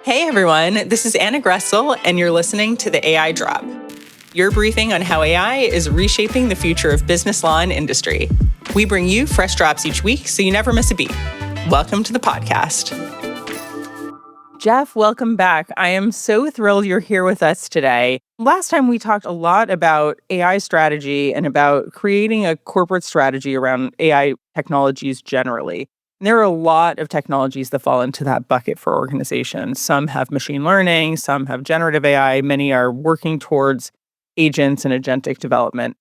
Hey everyone, this is Anna Gressel, and you're listening to the AI Drop, your briefing on how AI is reshaping the future of business law and industry. We bring you fresh drops each week so you never miss a beat. Welcome to the podcast. Geoff, welcome back. I am so thrilled you're here with us today. Last time we talked a lot about AI strategy and about creating a corporate strategy around AI technologies generally. There are a lot of technologies that fall into that bucket for organizations. Some have machine learning, some have generative AI, many are working towards agents and agentic development.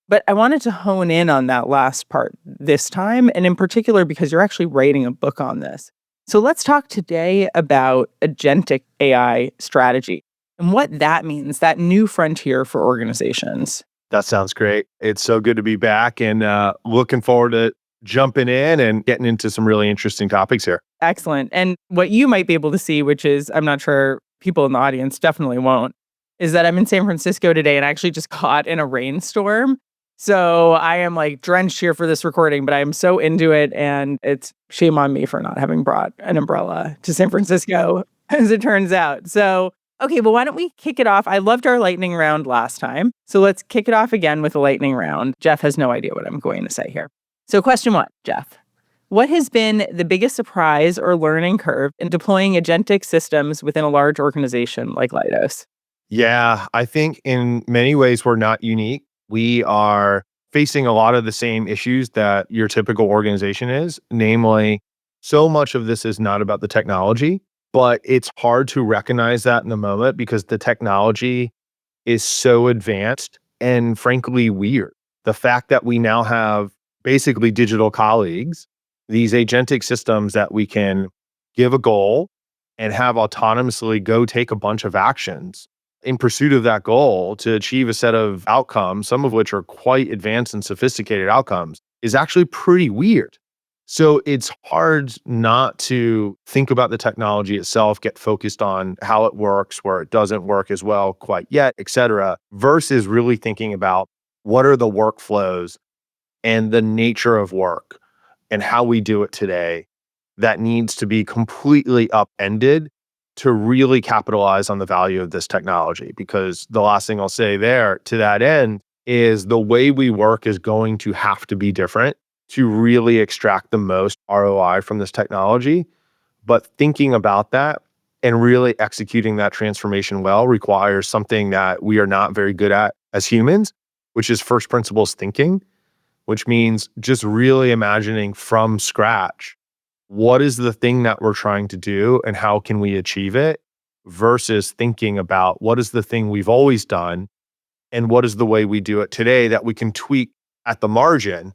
But I wanted to hone in on that last part this time, and in particular because you're actually writing a book on this. So let's talk today about agentic AI strategy and what that means, that new frontier for organizations. That sounds great. It's so good to be back and looking forward to jumping in and getting into some really interesting topics here. Excellent. And what you might be able to see, which is, I'm not sure people in the audience definitely won't, is that I'm in San Francisco today and I actually just caught in a rainstorm. So I am like drenched here for this recording, but I am so into it. And it's shame on me for not having brought an umbrella to San Francisco, as it turns out. So, okay, well, why don't we kick it off? I loved our lightning round last time. So let's kick it off again with a lightning round. Geoff has no idea what I'm going to say here. So question one, Geoff, what has been the biggest surprise or learning curve in deploying agentic systems within a large organization like Leidos? Yeah, I think in many ways we're not unique. We are facing a lot of the same issues that your typical organization is. Namely, so much of this is not about the technology, but it's hard to recognize that in the moment because the technology is so advanced and frankly weird. The fact that we now have basically digital colleagues, these agentic systems that we can give a goal and have autonomously go take a bunch of actions in pursuit of that goal to achieve a set of outcomes, some of which are quite advanced and sophisticated outcomes, is actually pretty weird. So it's hard not to think about the technology itself, get focused on how it works, where it doesn't work as well quite yet, et cetera, versus really thinking about what are the workflows and the nature of work and how we do it today that needs to be completely upended to really capitalize on the value of this technology. Because the last thing I'll say there to that end is the way we work is going to have to be different to really extract the most ROI from this technology. But thinking about that and really executing that transformation well requires something that we are not very good at as humans, which is first principles thinking, which means just really imagining from scratch, what is the thing that we're trying to do and how can we achieve it, versus thinking about what is the thing we've always done and what is the way we do it today that we can tweak at the margin,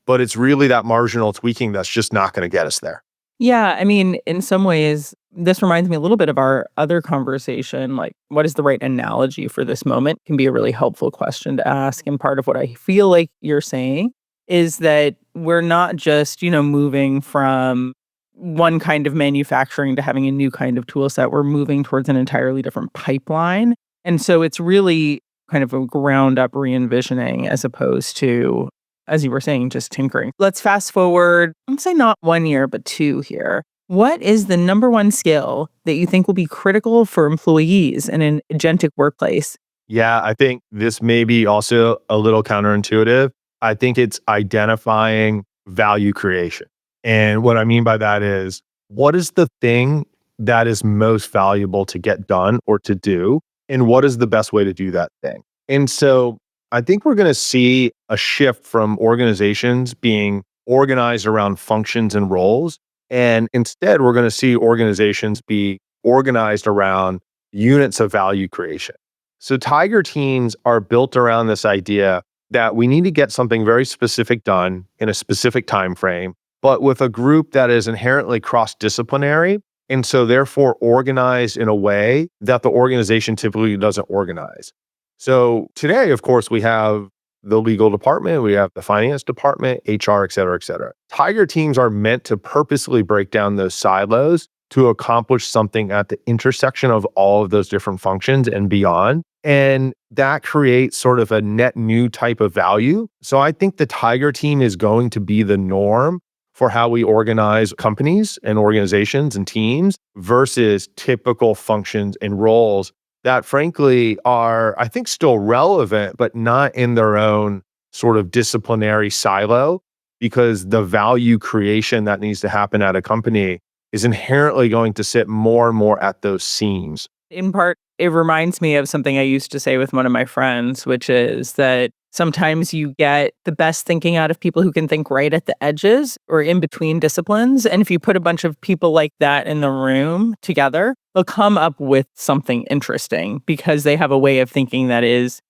but it's really that marginal tweaking that's just not going to get us there. Yeah, I mean, in some ways, this reminds me a little bit of our other conversation, like what is the right analogy for this moment can be a really helpful question to ask. And part of what I feel like you're saying is that we're not just, moving from one kind of manufacturing to having a new kind of tool set. We're moving towards an entirely different pipeline. And so it's really kind of a ground up re-envisioning as opposed to, as you were saying, just tinkering. Let's fast forward, let's say not 1 year, but 2 here. What is the number one skill that you think will be critical for employees in an agentic workplace? Yeah, I think this may be also a little counterintuitive. I think it's identifying value creation. And what I mean by that is, what is the thing that is most valuable to get done or to do? And what is the best way to do that thing? And so I think we're going to see a shift from organizations being organized around functions and roles. And instead, we're going to see organizations be organized around units of value creation. So Tiger teams are built around this idea that we need to get something very specific done in a specific time frame, but with a group that is inherently cross-disciplinary, and so therefore organized in a way that the organization typically doesn't organize. So today, of course, we have the legal department, we have the finance department, HR, et cetera, et cetera. Tiger teams are meant to purposely break down those silos to accomplish something at the intersection of all of those different functions and beyond. And that creates sort of a net new type of value. So I think the Tiger team is going to be the norm for how we organize companies and organizations and teams versus typical functions and roles that frankly are, I think, still relevant, but not in their own sort of disciplinary silo, because the value creation that needs to happen at a company is inherently going to sit more and more at those seams. In part, it reminds me of something I used to say with one of my friends, which is that sometimes you get the best thinking out of people who can think right at the edges or in between disciplines. And if you put a bunch of people like that in the room together, they'll come up with something interesting because they have a way of thinking that is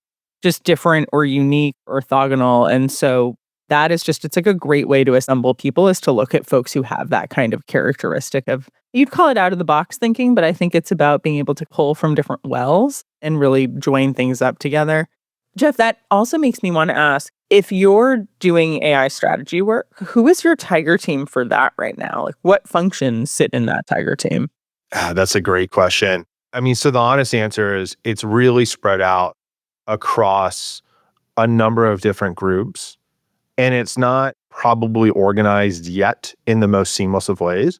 just different or unique, orthogonal. And so that is just, it's like a great way to assemble people is to look at folks who have that kind of characteristic of, you'd call it out of the box thinking, but I think it's about being able to pull from different wells and really join things up together. Geoff, that also makes me want to ask, if you're doing AI strategy work, who is your tiger team for that right now? Like what functions sit in that tiger team? That's a great question. I mean, so the honest answer is it's really spread out across a number of different groups, and it's not probably organized yet in the most seamless of ways.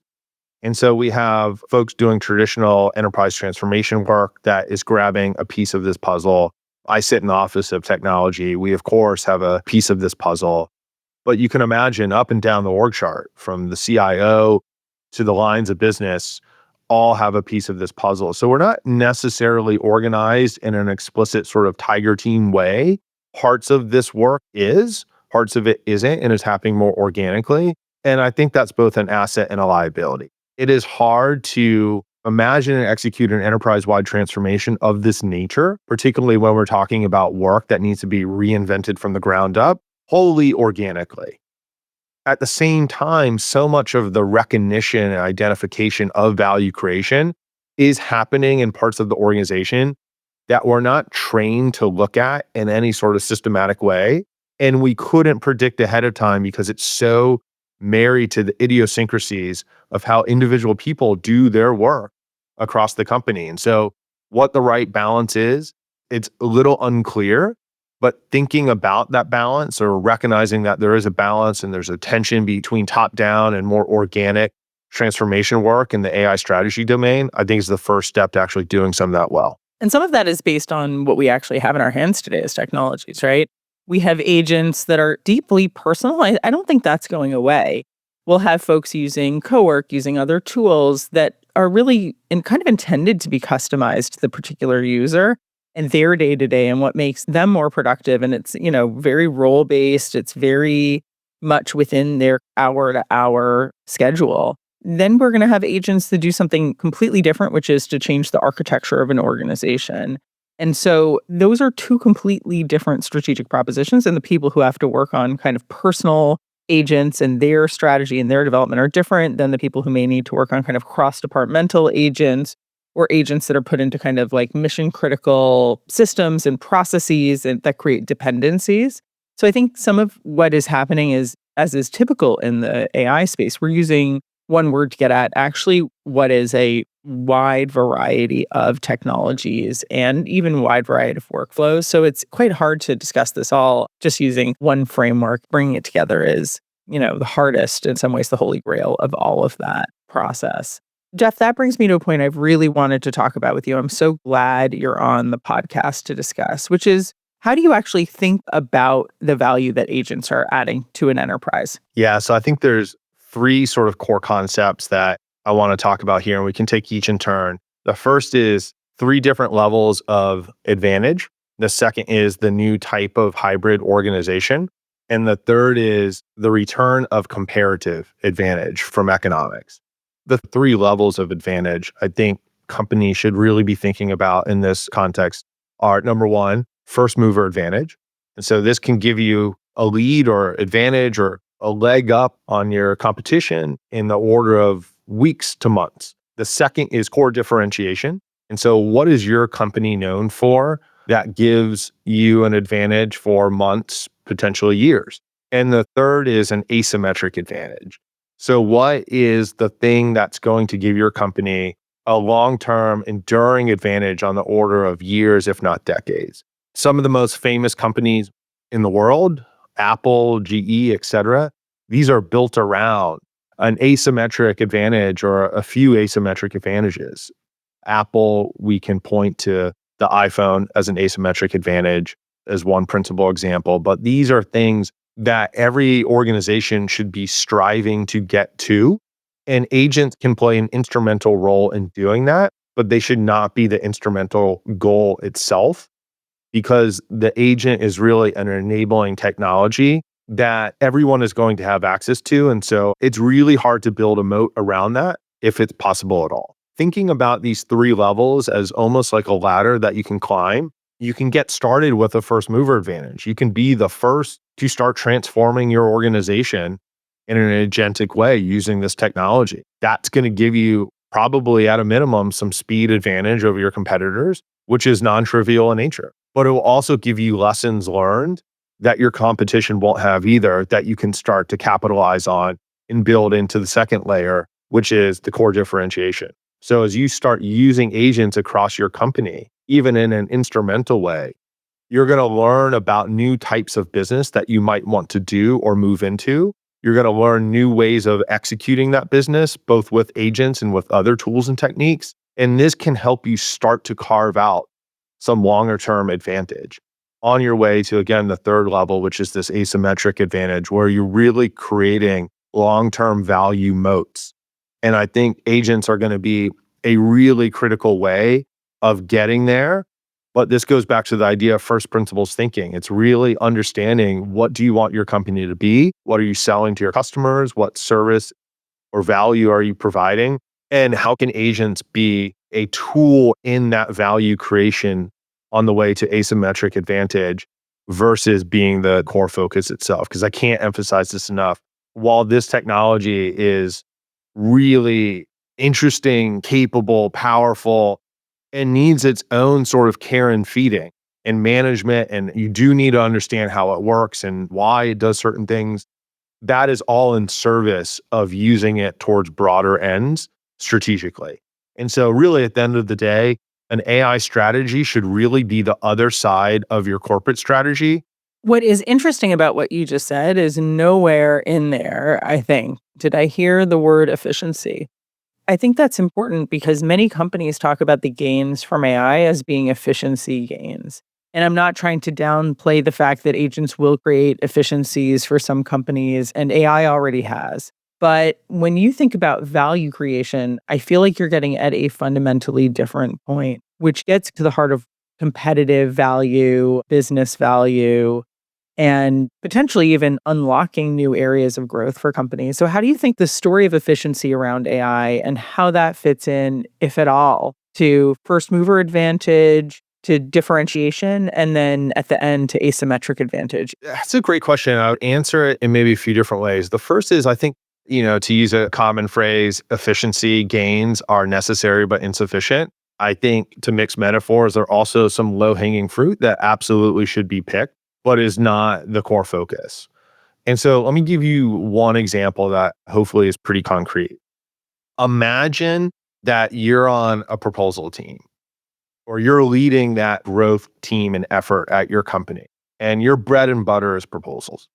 And so we have folks doing traditional enterprise transformation work that is grabbing a piece of this puzzle. I sit in the office of technology. We, of course, have a piece of this puzzle. But you can imagine up and down the org chart, from the CIO to the lines of business, all have a piece of this puzzle. So we're not necessarily organized in an explicit sort of tiger team way. Parts of this work is, parts of it isn't, and is happening more organically. And I think that's both an asset and a liability. It is hard to imagine and execute an enterprise-wide transformation of this nature, particularly when we're talking about work that needs to be reinvented from the ground up, wholly organically. At the same time, so much of the recognition and identification of value creation is happening in parts of the organization that we're not trained to look at in any sort of systematic way. And we couldn't predict ahead of time because it's so married to the idiosyncrasies of how individual people do their work across the company. And so what the right balance is, it's a little unclear, but thinking about that balance or recognizing that there is a balance and there's a tension between top down and more organic transformation work in the AI strategy domain, I think is the first step to actually doing some of that well. And some of that is based on what we actually have in our hands today as technologies, right? We have agents that are deeply personal. I don't think that's going away. We'll have folks using Cowork, using other tools that are really kind of intended to be customized to the particular user and their day to day and what makes them more productive. And it's, very role based. It's very much within their hour to hour schedule. Then we're going to have agents that do something completely different, which is to change the architecture of an organization. And so those are two completely different strategic propositions. And the people who have to work on kind of personal agents and their strategy and their development are different than the people who may need to work on kind of cross-departmental agents or agents that are put into kind of like mission critical systems and processes and that create dependencies. So I think some of what is happening is, as is typical in the AI space, we're using one word to get at actually what is a wide variety of technologies and even wide variety of workflows. So it's quite hard to discuss this all just using one framework. Bringing it together is, the hardest, in some ways, the holy grail of all of that process. Geoff, that brings me to a point I've really wanted to talk about with you. I'm so glad you're on the podcast to discuss, which is, how do you actually think about the value that agents are adding to an enterprise? Yeah, so I think there's three sort of core concepts that I want to talk about here, and we can take each in turn. The first is three different levels of advantage. The second is the new type of hybrid organization. And the third is the return of comparative advantage from economics. The three levels of advantage I think companies should really be thinking about in this context are, number one, first mover advantage. And so this can give you a lead or advantage or a leg up on your competition in the order of weeks to months. The second is core differentiation. And so what is your company known for that gives you an advantage for months, potentially years? And the third is an asymmetric advantage. So what is the thing that's going to give your company a long-term enduring advantage on the order of years, if not decades? Some of the most famous companies in the world, Apple, GE, et cetera, these are built around an asymmetric advantage or a few asymmetric advantages. Apple, we can point to the iPhone as an asymmetric advantage as one principal example, but these are things that every organization should be striving to get to. And agents can play an instrumental role in doing that, but they should not be the instrumental goal itself, because the agent is really an enabling technology that everyone is going to have access to. And so it's really hard to build a moat around that if it's possible at all. Thinking about these three levels as almost like a ladder that you can climb, you can get started with a first mover advantage. You can be the first to start transforming your organization in an agentic way using this technology. That's going to give you probably at a minimum some speed advantage over your competitors, which is non-trivial in nature. But it will also give you lessons learned that your competition won't have either, that you can start to capitalize on and build into the second layer, which is the core differentiation. So as you start using agents across your company, even in an instrumental way, you're going to learn about new types of business that you might want to do or move into. You're going to learn new ways of executing that business, both with agents and with other tools and techniques. And this can help you start to carve out some longer term advantage on your way to, again, the third level, which is this asymmetric advantage, where you're really creating long-term value moats. And I think agents are going to be a really critical way of getting there. But this goes back to the idea of first principles thinking. It's really understanding, what do you want your company to be? What are you selling to your customers? What service or value are you providing? And how can agents be a tool in that value creation on the way to asymmetric advantage versus being the core focus itself? Because I can't emphasize this enough. While this technology is really interesting, capable, powerful, and needs its own sort of care and feeding and management, and you do need to understand how it works and why it does certain things, that is all in service of using it towards broader ends strategically. And so really at the end of the day, an AI strategy should really be the other side of your corporate strategy. What is interesting about what you just said is nowhere in there, I think, did I hear the word efficiency. I think that's important because many companies talk about the gains from AI as being efficiency gains. And I'm not trying to downplay the fact that agents will create efficiencies for some companies, and AI already has. But when you think about value creation, I feel like you're getting at a fundamentally different point, which gets to the heart of competitive value, business value, and potentially even unlocking new areas of growth for companies. So how do you think the story of efficiency around AI and how that fits in, if at all, to first mover advantage, to differentiation, and then at the end to asymmetric advantage? That's a great question. I would answer it in maybe a few different ways. The first is, I think, to use a common phrase, efficiency gains are necessary but insufficient. I think, to mix metaphors, there are also some low-hanging fruit that absolutely should be picked, but is not the core focus. And so let me give you one example that hopefully is pretty concrete. Imagine that you're on a proposal team, or you're leading that growth team and effort at your company, and your bread and butter is proposals.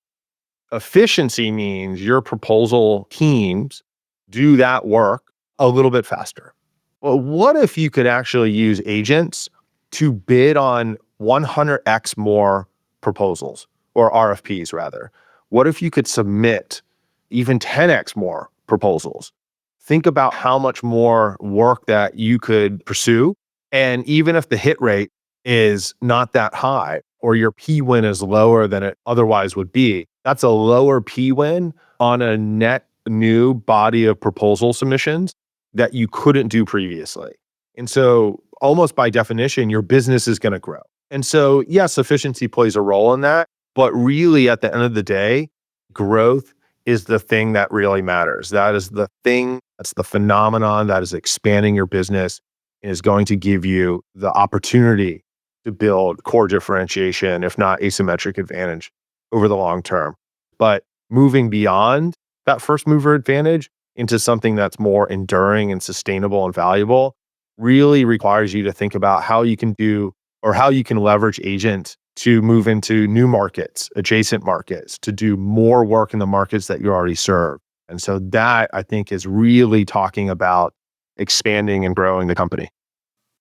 Efficiency means your proposal teams do that work a little bit faster. Well, what if you could actually use agents to bid on 100x more proposals, or RFPs rather? What if you could submit even 10x more proposals? Think about how much more work that you could pursue. And even if the hit rate is not that high, or your P win is lower than it otherwise would be, that's a lower P win on a net new body of proposal submissions that you couldn't do previously. And so almost by definition, your business is going to grow. And so, yes, efficiency plays a role in that, but really at the end of the day, growth is the thing that really matters. That is the thing, that's the phenomenon that is expanding your business and is going to give you the opportunity to build core differentiation, if not asymmetric advantage over the long term. But moving beyond that first mover advantage into something that's more enduring and sustainable and valuable really requires you to think about how you can do, or how you can leverage agents to move into new markets, adjacent markets, to do more work in the markets that you already serve. And so that I think is really talking about expanding and growing the company.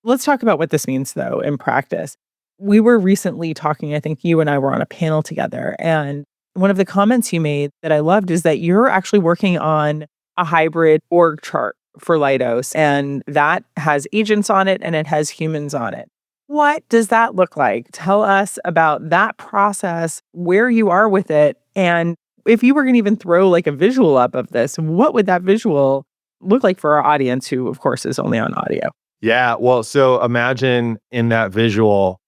Let's talk about what this means, though, in practice. We were recently talking, I think you and I were on a panel together. And one of the comments you made that I loved is that you're actually working on a hybrid org chart for Leidos, and that has agents on it and it has humans on it. What does that look like? Tell us about that process, where you are with it, and if you were going to even throw like a visual up of this, what would that visual look like for our audience, who, of course, is only on audio? Yeah, well, so imagine in that visual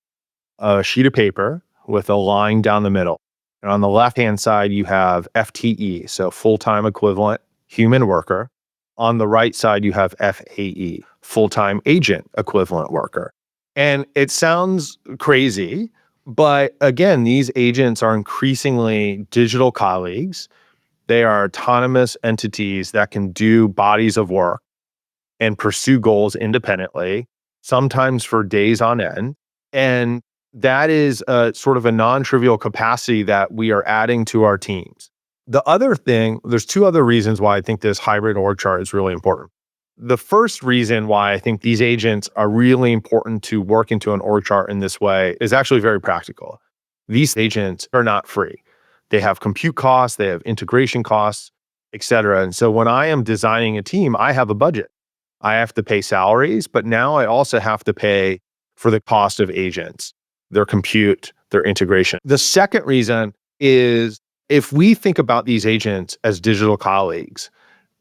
a sheet of paper with a line down the middle. And on the left-hand side, you have FTE, so full-time equivalent human worker. On the right side, you have FAE, full-time agent equivalent worker. And it sounds crazy, but again, these agents are increasingly digital colleagues. They are autonomous entities that can do bodies of work and pursue goals independently, sometimes for days on end. And that is a sort of a non-trivial capacity that we are adding to our teams. The other thing, there's two other reasons why I think this hybrid org chart is really important. The first reason why I think these agents are really important to work into an org chart in this way is actually very practical. These agents are not free. They have compute costs, they have integration costs, et cetera. And so when I am designing a team, I have a budget. I have to pay salaries, but now I also have to pay for the cost of agents, their compute, their integration. The second reason is if we think about these agents as digital colleagues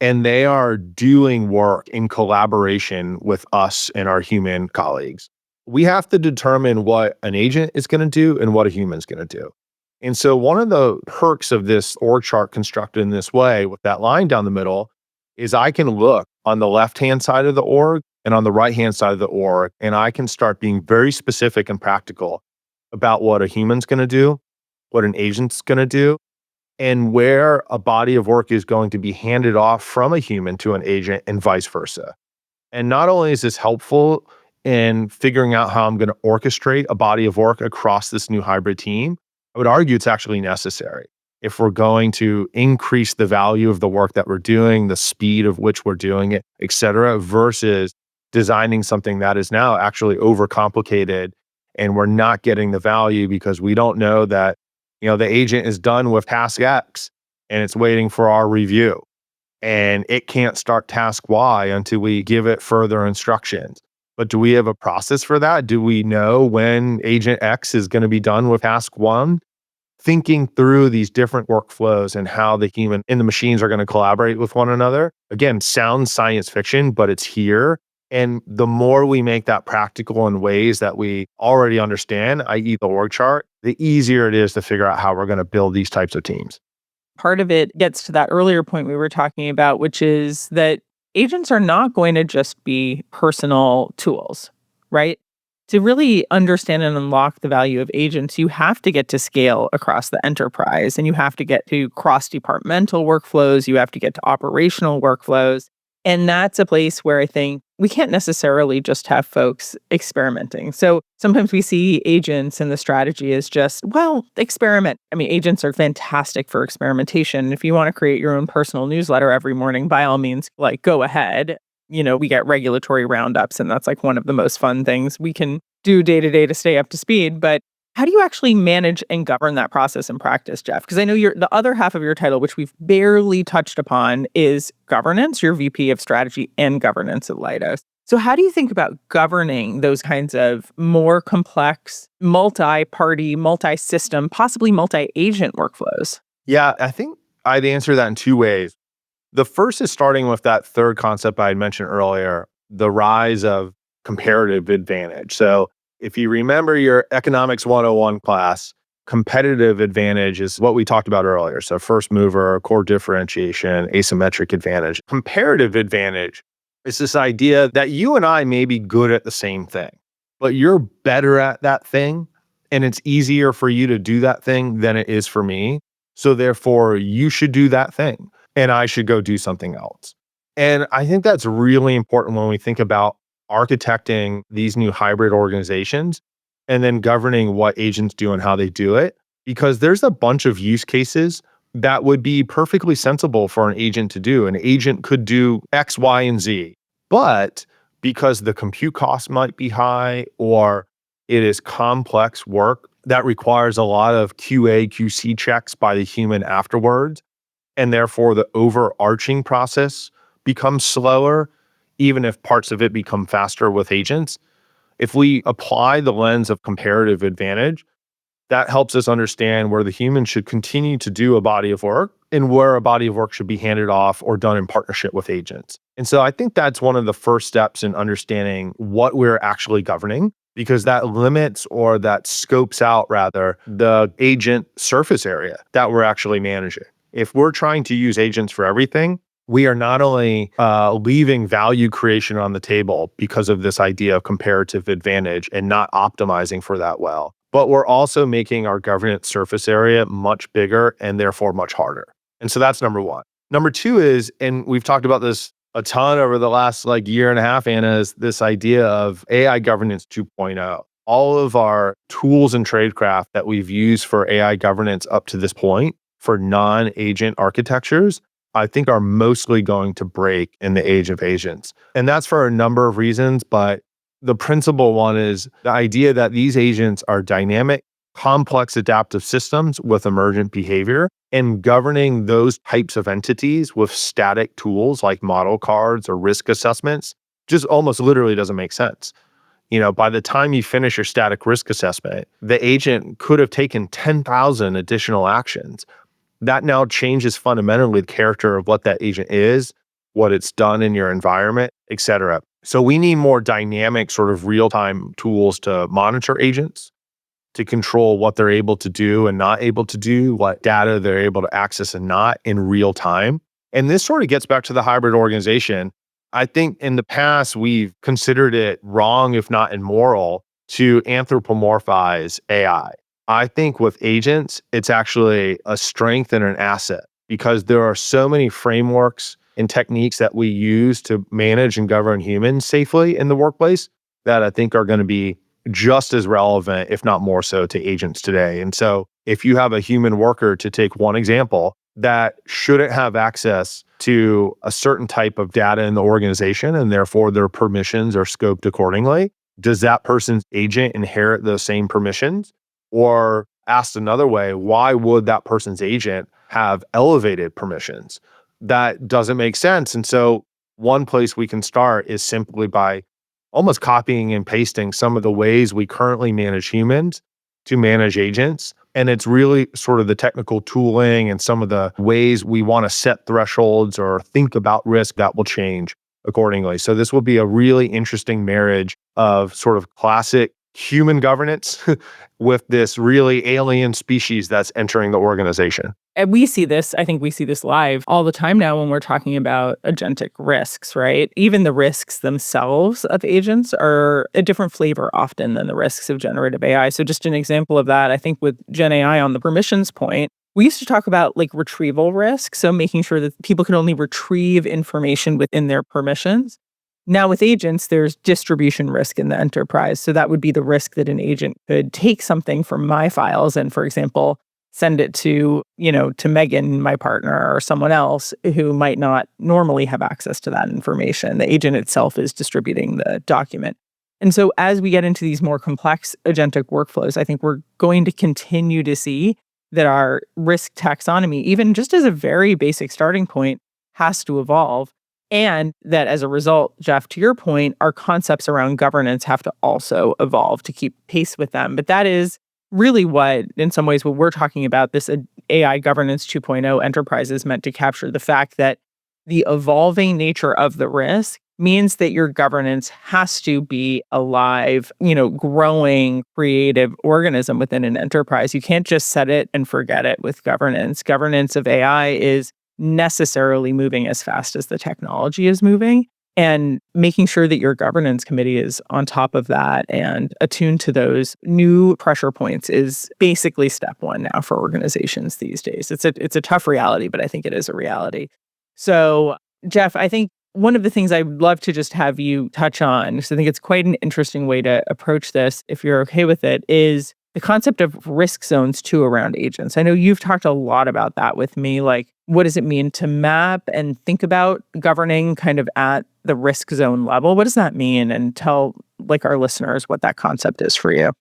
and they are doing work in collaboration with us and our human colleagues, we have to determine what an agent is going to do and what a human is going to do. And so one of the perks of this org chart constructed in this way with that line down the middle is I can look on the left-hand side of the org and on the right-hand side of the org, and I can start being very specific and practical about what a human's going to do, what an agent's going to do, and where a body of work is going to be handed off from a human to an agent and vice versa. And not only is this helpful in figuring out how I'm going to orchestrate a body of work across this new hybrid team, I would argue it's actually necessary. If we're going to increase the value of the work that we're doing, the speed of which we're doing it, et cetera, versus designing something that is now actually overcomplicated and we're not getting the value because we don't know that, the agent is done with task X and it's waiting for our review. And it can't start task Y until we give it further instructions. But do we have a process for that? Do we know when agent X is going to be done with task one? Thinking through these different workflows and how the human and the machines are going to collaborate with one another. Again, sounds science fiction, but it's here. And the more we make that practical in ways that we already understand, i.e. the org chart, the easier it is to figure out how we're going to build these types of teams. Part of it gets to that earlier point we were talking about, which is that agents are not going to just be personal tools, right? To really understand and unlock the value of agents, you have to get to scale across the enterprise and you have to get to cross-departmental workflows, you have to get to operational workflows. And that's a place where I think we can't necessarily just have folks experimenting. So sometimes we see agents and the strategy is just, well, experiment. I mean, agents are fantastic for experimentation. If you want to create your own personal newsletter every morning, by all means, like go ahead. We get regulatory roundups, and that's like one of the most fun things we can do day to day to stay up to speed. But how do you actually manage and govern that process in practice, Geoff? Because I know the other half of your title, which we've barely touched upon, is governance. You're VP of Strategy and Governance at Leidos. So how do you think about governing those kinds of more complex, multi-party, multi-system, possibly multi-agent workflows? Yeah, I think I'd answer that in two ways. The first is starting with that third concept I had mentioned earlier, the rise of comparative advantage. So if you remember your economics 101 class, competitive advantage is what we talked about earlier. So first mover, core differentiation, asymmetric advantage. Comparative advantage is this idea that you and I may be good at the same thing, but you're better at that thing and it's easier for you to do that thing than it is for me. So therefore, you should do that thing and I should go do something else. And I think that's really important when we think about architecting these new hybrid organizations. and then governing what agents do and how they do it. Because there's a bunch of use cases that would be perfectly sensible for an agent to do. An agent could do X, Y, and Z. But because the compute cost might be high or it is complex work that requires a lot of QA, QC checks by the human afterwards, and therefore the overarching process becomes slower, even if parts of it become faster with agents. If we apply the lens of comparative advantage, that helps us understand where the human should continue to do a body of work and where a body of work should be handed off or done in partnership with agents. And so I think that's one of the first steps in understanding what we're actually governing, because that limits or that scopes out rather the agent surface area that we're actually managing. If we're trying to use agents for everything, we are not only leaving value creation on the table because of this idea of comparative advantage and not optimizing for that well, but we're also making our governance surface area much bigger and therefore much harder. And so that's number one. Number two is, and we've talked about this a ton over the last year and a half, Anna, is this idea of AI governance 2.0. All of our tools and tradecraft that we've used for AI governance up to this point for non-agent architectures, I think are mostly going to break in the age of agents. And that's for a number of reasons, but the principal one is the idea that these agents are dynamic, complex adaptive systems with emergent behavior, and governing those types of entities with static tools like model cards or risk assessments just almost literally doesn't make sense. By the time you finish your static risk assessment, the agent could have taken 10,000 additional actions. That now changes fundamentally the character of what that agent is, what it's done in your environment, et cetera. So we need more dynamic sort of real-time tools to monitor agents, to control what they're able to do and not able to do, what data they're able to access and not in real time. And this sort of gets back to the hybrid organization. I think in the past, we've considered it wrong, if not immoral, to anthropomorphize AI. I think with agents, it's actually a strength and an asset because there are so many frameworks and techniques that we use to manage and govern humans safely in the workplace that I think are going to be just as relevant, if not more so, to agents today. And so if you have a human worker, to take one example, that shouldn't have access to a certain type of data in the organization and therefore their permissions are scoped accordingly, does that person's agent inherit those same permissions? Or asked another way, why would that person's agent have elevated permissions? That doesn't make sense. And so one place we can start is simply by almost copying and pasting some of the ways we currently manage humans to manage agents. And it's really sort of the technical tooling and some of the ways we want to set thresholds or think about risk that will change accordingly. So this will be a really interesting marriage of sort of classic human governance with this really alien species that's entering the organization. And I think we see this live all the time now when we're talking about agentic risks, right? Even the risks themselves of agents are a different flavor often than the risks of generative AI. So just an example of that, I think with Gen AI on the permissions point, we used to talk about retrieval risk. So making sure that people can only retrieve information within their permissions. Now with agents, there's distribution risk in the enterprise. So that would be the risk that an agent could take something from my files and, for example, send it to Megan, my partner, or someone else who might not normally have access to that information. The agent itself is distributing the document. And so as we get into these more complex agentic workflows, I think we're going to continue to see that our risk taxonomy, even just as a very basic starting point, has to evolve. And that as a result, Geoff, to your point, our concepts around governance have to also evolve to keep pace with them. But that is really what, in some ways, what we're talking about, this AI governance 2.0 enterprise is meant to capture the fact that the evolving nature of the risk means that your governance has to be a live, growing, creative organism within an enterprise. You can't just set it and forget it with governance. Governance of AI is necessarily moving as fast as the technology is moving, and making sure that your governance committee is on top of that and attuned to those new pressure points is basically step one now for organizations these days. It's a tough reality, but I think it is a reality. So, Geoff, I think One of the things I'd love to just have you touch on, because I think it's quite an interesting way to approach this, if you're okay with it, is the concept of risk zones too around agents. I know you've talked a lot about that with me. Like, what does it mean to map and think about governing kind of at the risk zone level? What does that mean? And tell like our listeners what that concept is for you.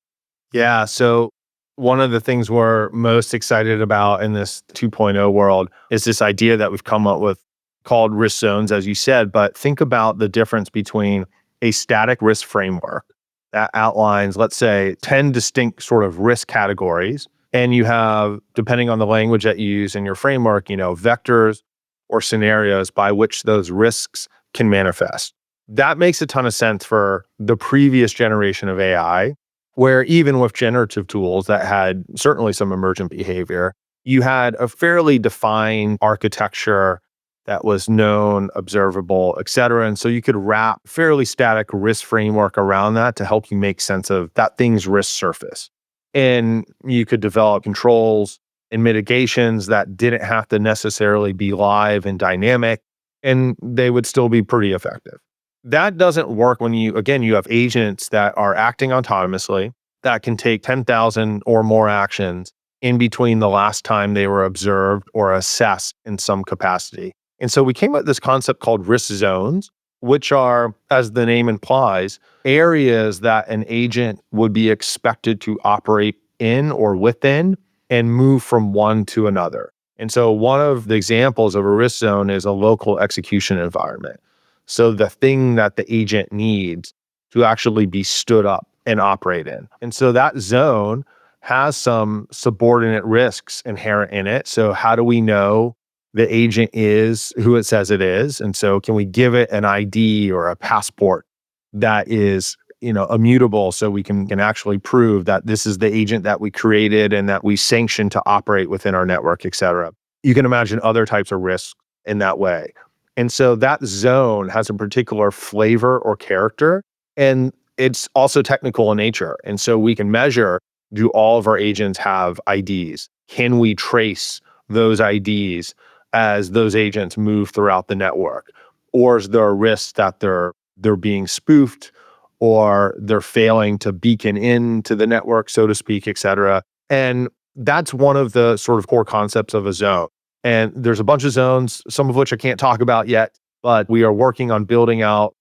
Yeah. So one of the things we're most excited about in this 2.0 world is this idea that we've come up with called risk zones, as you said. But think about the difference between a static risk framework that outlines, let's say, 10 distinct sort of risk categories. And you have, depending on the language that you use in your framework, vectors or scenarios by which those risks can manifest. That makes a ton of sense for the previous generation of AI, where even with generative tools that had certainly some emergent behavior, you had a fairly defined architecture that was known, observable, et cetera. And so you could wrap fairly static risk framework around that to help you make sense of that thing's risk surface. And you could develop controls and mitigations that didn't have to necessarily be live and dynamic, and they would still be pretty effective. That doesn't work when you have agents that are acting autonomously that can take 10,000 or more actions in between the last time they were observed or assessed in some capacity. And so we came up with this concept called risk zones, which are, as the name implies, areas that an agent would be expected to operate in or within and move from one to another. And so one of the examples of a risk zone is a local execution environment. So the thing that the agent needs to actually be stood up and operate in. And so that zone has some subordinate risks inherent in it. So how do we know the agent is who it says it is? And so can we give it an ID or a passport that is, immutable, so we can actually prove that this is the agent that we created and that we sanctioned to operate within our network, et cetera. You can imagine other types of risks in that way. And so that zone has a particular flavor or character, and it's also technical in nature. And so we can measure, do all of our agents have IDs? Can we trace those IDs as those agents move throughout the network? Or is there a risk that they're being spoofed, or they're failing to beacon into the network, so to speak, et cetera? And that's one of the sort of core concepts of a zone. And there's a bunch of zones, some of which I can't talk about yet, but we are working on building out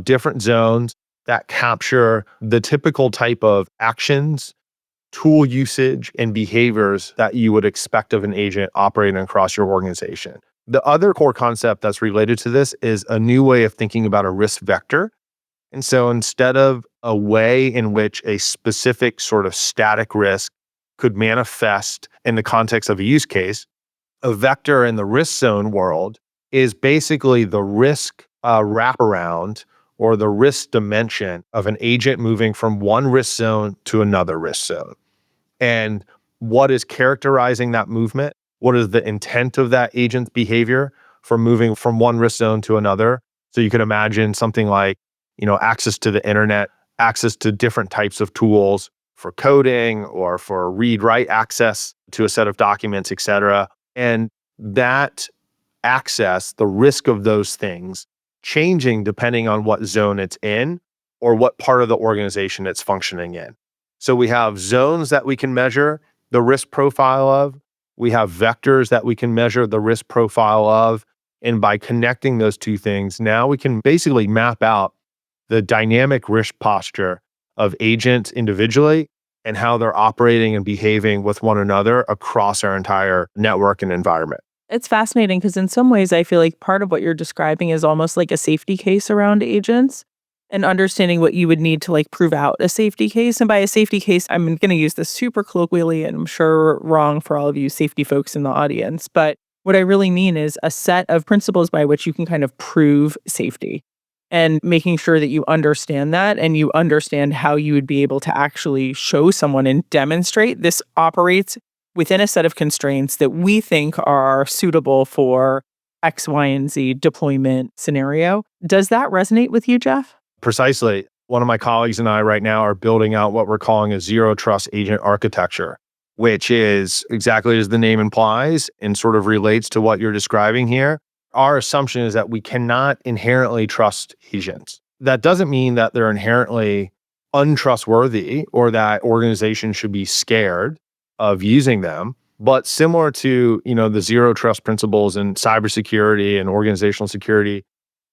different zones that capture the typical type of actions, tool usage, and behaviors that you would expect of an agent operating across your organization. The other core concept that's related to this is a new way of thinking about a risk vector. And so instead of a way in which a specific sort of static risk could manifest in the context of a use case, a vector in the risk zone world is basically the risk wraparound or the risk dimension of an agent moving from one risk zone to another risk zone. And what is characterizing that movement? What is the intent of that agent's behavior for moving from one risk zone to another? So you can imagine something like, access to the internet, access to different types of tools for coding or for read-write access to a set of documents, et cetera. And that access, the risk of those things changing depending on what zone it's in or what part of the organization it's functioning in. So we have zones that we can measure the risk profile of. We have vectors that we can measure the risk profile of. And by connecting those two things, now we can basically map out the dynamic risk posture of agents individually and how they're operating and behaving with one another across our entire network and environment. It's fascinating because in some ways I feel like part of what you're describing is almost like a safety case around agents and understanding what you would need to like prove out a safety case. And by a safety case, I'm going to use this super colloquially and I'm sure wrong for all of you safety folks in the audience. But what I really mean is a set of principles by which you can kind of prove safety and making sure that you understand that and you understand how you would be able to actually show someone and demonstrate this operates within a set of constraints that we think are suitable for X, Y, and Z deployment scenario. Does that resonate with you, Geoff? Precisely. One of my colleagues and I right now are building out what we're calling a zero trust agent architecture, which is exactly as the name implies and sort of relates to what you're describing here. our assumption is that we cannot inherently trust agents. That doesn't mean that they're inherently untrustworthy or that organizations should be scared of using them. But similar to, the zero trust principles in cybersecurity and organizational security,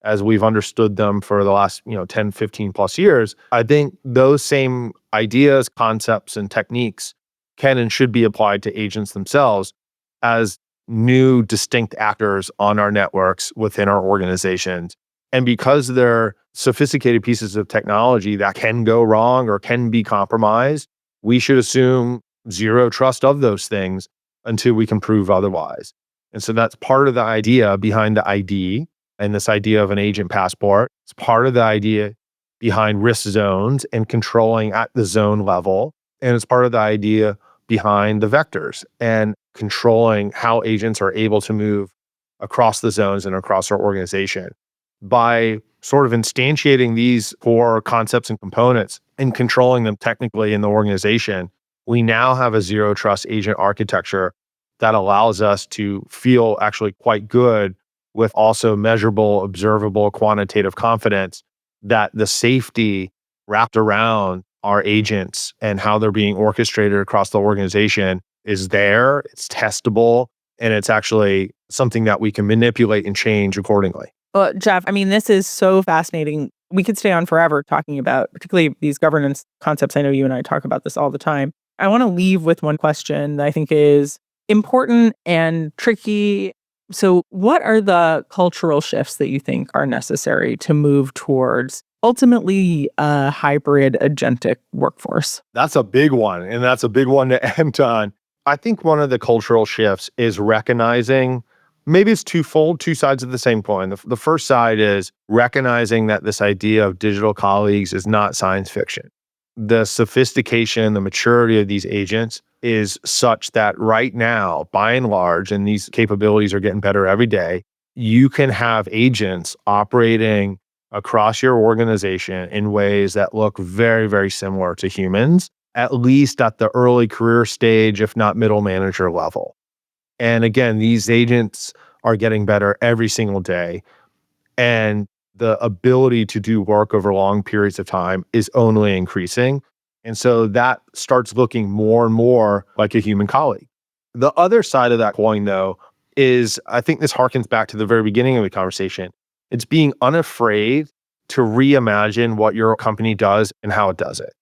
as we've understood them for the last, 10, 15 plus years, I think those same ideas, concepts, and techniques can and should be applied to agents themselves as new distinct actors on our networks within our organizations. And because they're sophisticated pieces of technology that can go wrong or can be compromised, we should assume zero trust of those things until we can prove otherwise. And so that's part of the idea behind the ID and this idea of an agent passport. It's part of the idea behind risk zones and controlling at the zone level. And it's part of the idea behind the vectors and controlling how agents are able to move across the zones and across our organization. By sort of instantiating these core concepts and components and controlling them technically in the organization, we now have a zero trust agent architecture that allows us to feel actually quite good with also measurable, observable, quantitative confidence that the safety wrapped around our agents and how they're being orchestrated across the organization is there, it's testable, and it's actually something that we can manipulate and change accordingly. Well, Geoff, this is so fascinating. We could stay on forever talking about particularly these governance concepts. I know you and I talk about this all the time. I want to leave with one question that I think is important and tricky. So what are the cultural shifts that you think are necessary to move towards ultimately a hybrid agentic workforce? That's a big one, and that's a big one to end on. I think one of the cultural shifts is recognizing, maybe it's twofold, two sides of the same coin. The first side is recognizing that this idea of digital colleagues is not science fiction. The sophistication, the maturity of these agents is such that right now, by and large, and these capabilities are getting better every day, you can have agents operating across your organization in ways that look very, very similar to humans, at least at the early career stage, if not middle manager level. And again, these agents are getting better every single day. And the ability to do work over long periods of time is only increasing. And so that starts looking more and more like a human colleague. The other side of that coin, though, is I think this harkens back to the very beginning of the conversation. It's being unafraid to reimagine what your company does and how it does it.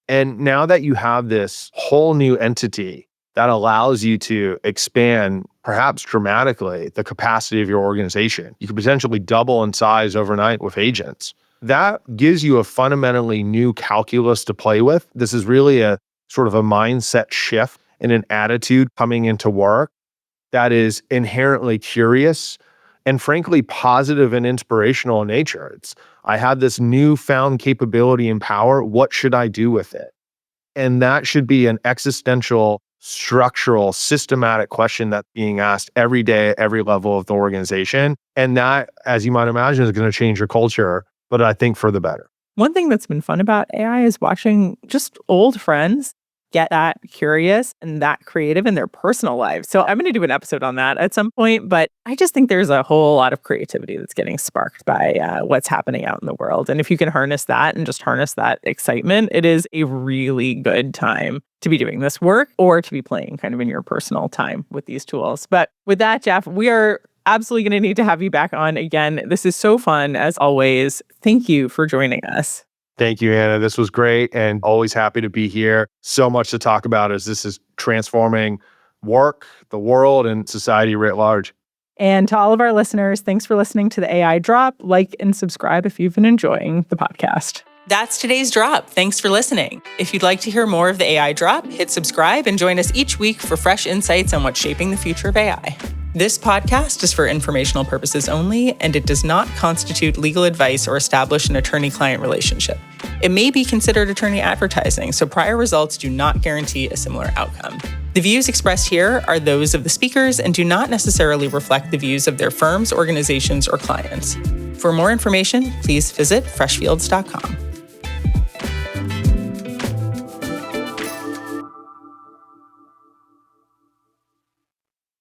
And now that you have this whole new entity that allows you to expand, perhaps dramatically, the capacity of your organization, you could potentially double in size overnight with agents. That gives you a fundamentally new calculus to play with. This is really a sort of a mindset shift and an attitude coming into work that is inherently curious and frankly positive and inspirational in nature. I have this newfound capability and power. What should I do with it? And that should be an existential, structural, systematic question that's being asked every day at every level of the organization. And that, as you might imagine, is going to change your culture, but I think for the better. One thing that's been fun about AI is watching just old friends get that curious and that creative in their personal lives. So I'm going to do an episode on that at some point, but I just think there's a whole lot of creativity that's getting sparked by what's happening out in the world. And if you can harness that and just harness that excitement, it is a really good time to be doing this work or to be playing kind of in your personal time with these tools. But with that, Geoff, we are absolutely going to need to have you back on again. This is so fun as always. Thank you for joining us. Thank you, Anna. This was great and always happy to be here. So much to talk about as this is transforming work, the world, and society writ large. And to all of our listeners, thanks for listening to the AI Drop. Like and subscribe if you've been enjoying the podcast. That's today's drop. Thanks for listening. If you'd like to hear more of the AI Drop, hit subscribe and join us each week for fresh insights on what's shaping the future of AI. This podcast is for informational purposes only, and it does not constitute legal advice or establish an attorney-client relationship. It may be considered attorney advertising, so prior results do not guarantee a similar outcome. The views expressed here are those of the speakers and do not necessarily reflect the views of their firms, organizations, or clients. For more information, please visit freshfields.com.